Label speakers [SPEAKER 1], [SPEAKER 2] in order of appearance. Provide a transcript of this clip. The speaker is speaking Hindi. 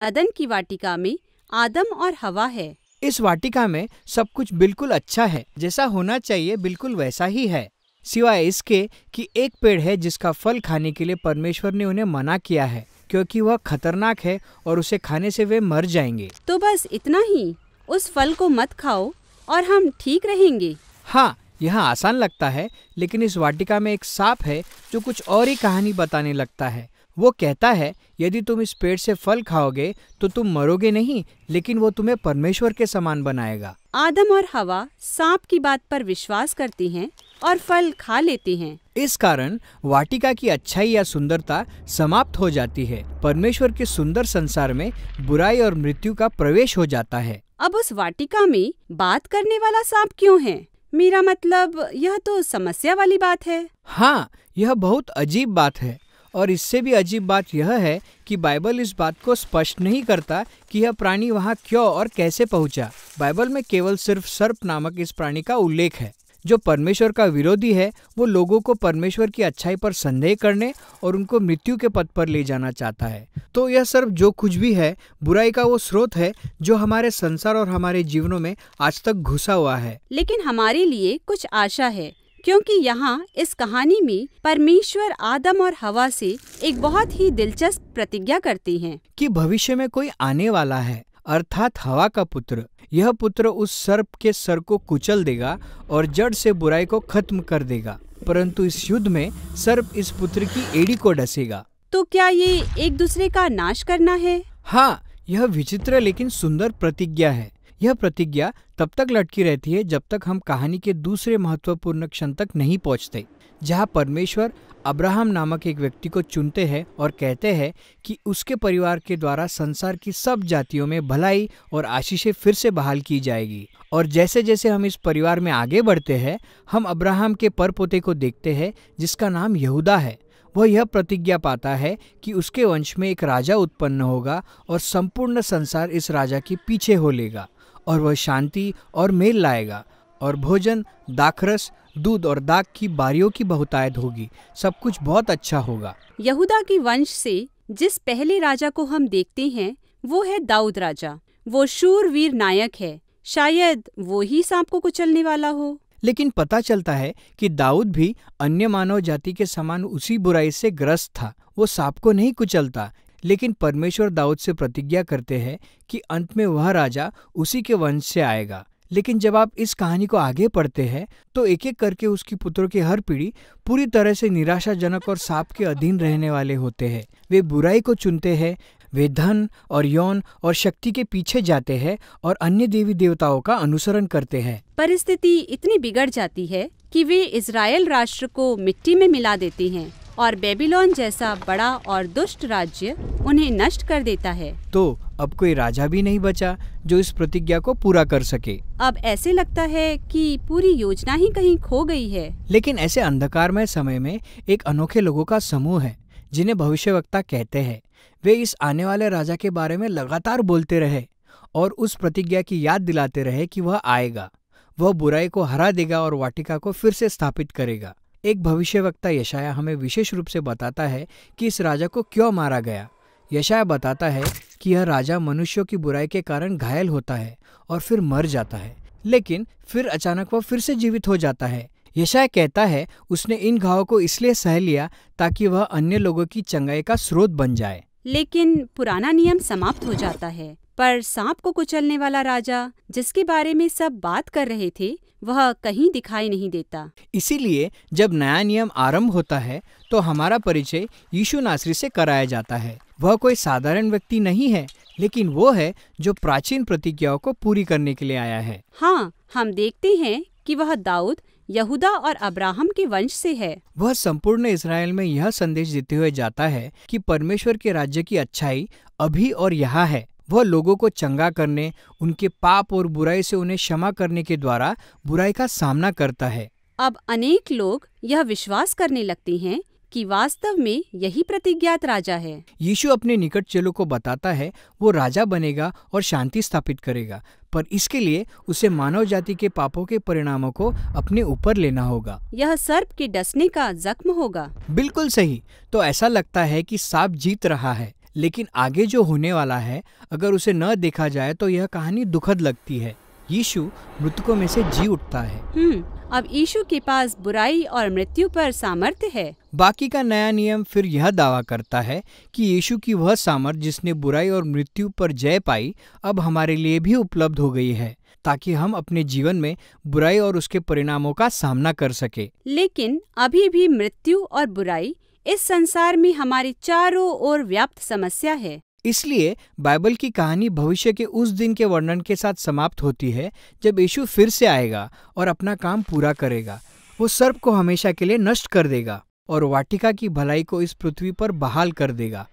[SPEAKER 1] अदन की वाटिका में आदम और हवा है।
[SPEAKER 2] इस वाटिका में सब कुछ बिल्कुल अच्छा है, जैसा होना चाहिए बिल्कुल वैसा ही है, सिवाय इसके कि एक पेड़ है जिसका फल खाने के लिए परमेश्वर ने उन्हें मना किया है, क्योंकि वह खतरनाक है और उसे खाने से वे मर जाएंगे।
[SPEAKER 1] तो बस इतना ही, उस फल को मत खाओ और हम ठीक रहेंगे।
[SPEAKER 2] हाँ, यह आसान लगता है, लेकिन इस वाटिका में एक सांप है जो कुछ और ही कहानी बताने लगता है। वो कहता है, यदि तुम इस पेड़ से फल खाओगे तो तुम मरोगे नहीं, लेकिन वो तुम्हें परमेश्वर के समान बनाएगा।
[SPEAKER 1] आदम और हवा सांप की बात पर विश्वास करते हैं और फल खा लेते हैं।
[SPEAKER 2] इस कारण वाटिका की अच्छाई या सुंदरता समाप्त हो जाती है। परमेश्वर के सुंदर संसार में बुराई और मृत्यु का प्रवेश हो जाता है।
[SPEAKER 1] अब उस वाटिका में बात करने वाला सांप क्यों है? मेरा मतलब, यह तो समस्या वाली बात है।
[SPEAKER 2] हाँ, यह बहुत अजीब बात है, और इससे भी अजीब बात यह है कि बाइबल इस बात को स्पष्ट नहीं करता कि यह प्राणी वहाँ क्यों और कैसे पहुँचा। बाइबल में केवल सिर्फ सर्प नामक इस प्राणी का उल्लेख है, जो परमेश्वर का विरोधी है। वो लोगों को परमेश्वर की अच्छाई पर संदेह करने और उनको मृत्यु के पथ पर ले जाना चाहता है। तो यह सर्प जो कुछ भी है, बुराई का वो स्रोत है जो हमारे संसार और हमारे जीवनों में आज तक घुसा हुआ है।
[SPEAKER 1] लेकिन हमारे लिए कुछ आशा है, क्योंकि यहाँ इस कहानी में परमेश्वर आदम और हवा से एक बहुत ही दिलचस्प प्रतिज्ञा करते हैं
[SPEAKER 2] कि भविष्य में कोई आने वाला है, अर्थात हवा का पुत्र। यह पुत्र उस सर्प के सर को कुचल देगा और जड़ से बुराई को खत्म कर देगा, परंतु इस युद्ध में सर्प इस पुत्र की एड़ी को डसेगा।
[SPEAKER 1] तो क्या ये एक दूसरे का नाश करना है?
[SPEAKER 2] हाँ, यह विचित्र लेकिन सुंदर प्रतिज्ञा है। यह प्रतिज्ञा तब तक लटकी रहती है जब तक हम कहानी के दूसरे महत्वपूर्ण क्षण तक नहीं पहुंचते, जहां परमेश्वर अब्राहम नामक एक व्यक्ति को चुनते हैं और कहते हैं कि उसके परिवार के द्वारा संसार की सब जातियों में भलाई और आशीषें फिर से बहाल की जाएगी। और जैसे जैसे हम इस परिवार में आगे बढ़ते हैं, हम अब्राहम के परपोते को देखते हैं जिसका नाम यहूदा है। वह यह प्रतिज्ञा पाता है कि उसके वंश में एक राजा उत्पन्न होगा और संपूर्ण संसार इस राजा के पीछे हो लेगा, और वह शांति और मेल लाएगा, और भोजन, दाखरस, दूध और दाख की बारियों की बहुतायत होगी। सब कुछ बहुत अच्छा होगा।
[SPEAKER 1] यहूदा के वंश से जिस पहले राजा को हम देखते हैं वो है दाऊद राजा। वो शूरवीर नायक है। शायद वो ही सांप को कुचलने वाला हो।
[SPEAKER 2] लेकिन पता चलता है कि दाऊद भी अन्य मानव जाति के समान उसी बुराई से ग्रस्त था। वो सांप को नहीं कुचलता, लेकिन परमेश्वर दाऊद से प्रतिज्ञा करते हैं कि अंत में वह राजा उसी के वंश से आएगा। लेकिन जब आप इस कहानी को आगे पढ़ते हैं तो एक एक करके उसकी पुत्रों की हर पीढ़ी पूरी तरह से निराशाजनक और सांप के अधीन रहने वाले होते हैं। वे बुराई को चुनते हैं, वे धन और यौन और शक्ति के पीछे जाते हैं और अन्य देवी देवताओं का अनुसरण करते हैं।
[SPEAKER 1] परिस्थिति इतनी बिगड़ जाती है कि वे इजराइल राष्ट्र को मिट्टी में मिला देते हैं और बेबीलोन जैसा बड़ा और दुष्ट राज्य उन्हें नष्ट कर देता है।
[SPEAKER 2] तो अब कोई राजा भी नहीं बचा जो इस प्रतिज्ञा को पूरा कर सके।
[SPEAKER 1] अब ऐसे लगता है कि पूरी योजना ही कहीं खो गई है।
[SPEAKER 2] लेकिन ऐसे अंधकारमय समय में एक अनोखे लोगों का समूह है जिन्हें भविष्यवक्ता कहते हैं। वे इस आने वाले राजा के बारे में लगातार बोलते रहे और उस प्रतिज्ञा की याद दिलाते रहे कि वह आएगा, वह बुराई को हरा देगा और वाटिका को फिर से स्थापित करेगा। एक भविष्यवक्ता यशाया हमें विशेष रूप से बताता है कि इस राजा को क्यों मारा गया। यशाया बताता है कि यह राजा मनुष्यों की बुराई के कारण घायल होता है और फिर मर जाता है, लेकिन फिर अचानक वह फिर से जीवित हो जाता है। यशाया कहता है उसने इन घावों को इसलिए सह लिया ताकि वह अन्य लोगों की चंगाई का स्रोत बन जाए।
[SPEAKER 1] लेकिन पुराना नियम समाप्त हो जाता है, पर सांप को कुचलने वाला राजा जिसके बारे में सब बात कर रहे थे वह कहीं दिखाई नहीं देता।
[SPEAKER 2] इसीलिए जब नया नियम आरंभ होता है तो हमारा परिचय यीशु नासरी से कराया जाता है। वह कोई साधारण व्यक्ति नहीं है, लेकिन वो है जो प्राचीन प्रतिज्ञाओं को पूरी करने के लिए आया है।
[SPEAKER 1] हाँ, हम देखते हैं कि वह दाऊद, यहूदा और अब्राहम के वंश से है।
[SPEAKER 2] वह संपूर्ण इस्राएल में यह संदेश देते हुए जाता है कि परमेश्वर के राज्य की अच्छाई अभी और यहाँ है। वह लोगों को चंगा करने, उनके पाप और बुराई से उन्हें क्षमा करने के द्वारा बुराई का सामना करता है।
[SPEAKER 1] अब अनेक लोग यह विश्वास करने लगते हैं कि वास्तव में यही प्रतिज्ञात राजा है।
[SPEAKER 2] यीशु अपने निकट चेलों को बताता है वो राजा बनेगा और शांति स्थापित करेगा, पर इसके लिए उसे मानव जाति के पापों के परिणामों को अपने ऊपर लेना होगा।
[SPEAKER 1] यह सर्प के डसने का जख्म होगा।
[SPEAKER 2] बिल्कुल सही। तो ऐसा लगता है कि सांप जीत रहा है, लेकिन आगे जो होने वाला है, अगर उसे न देखा जाए तो यह कहानी दुखद लगती है। यीशु मृतकों में से जी उठता है।
[SPEAKER 1] अब यीशु के पास बुराई और मृत्यु पर सामर्थ्य है।
[SPEAKER 2] बाकी का नया नियम फिर यह दावा करता है कि यीशु की वह सामर्थ जिसने बुराई और मृत्यु पर जय पाई, अब हमारे लिए भी उपलब्ध हो गई है, ताकि हम अपने जीवन में बुराई और उसके परिणामों का सामना कर सके।
[SPEAKER 1] लेकिन अभी भी मृत्यु और बुराई इस संसार में हमारी चारों ओर व्याप्त समस्या है।
[SPEAKER 2] इसलिए बाइबल की कहानी भविष्य के उस दिन के वर्णन के साथ समाप्त होती है जब यीशु फिर से आएगा और अपना काम पूरा करेगा। वो सर्प को हमेशा के लिए नष्ट कर देगा और वाटिका की भलाई को इस पृथ्वी पर बहाल कर देगा।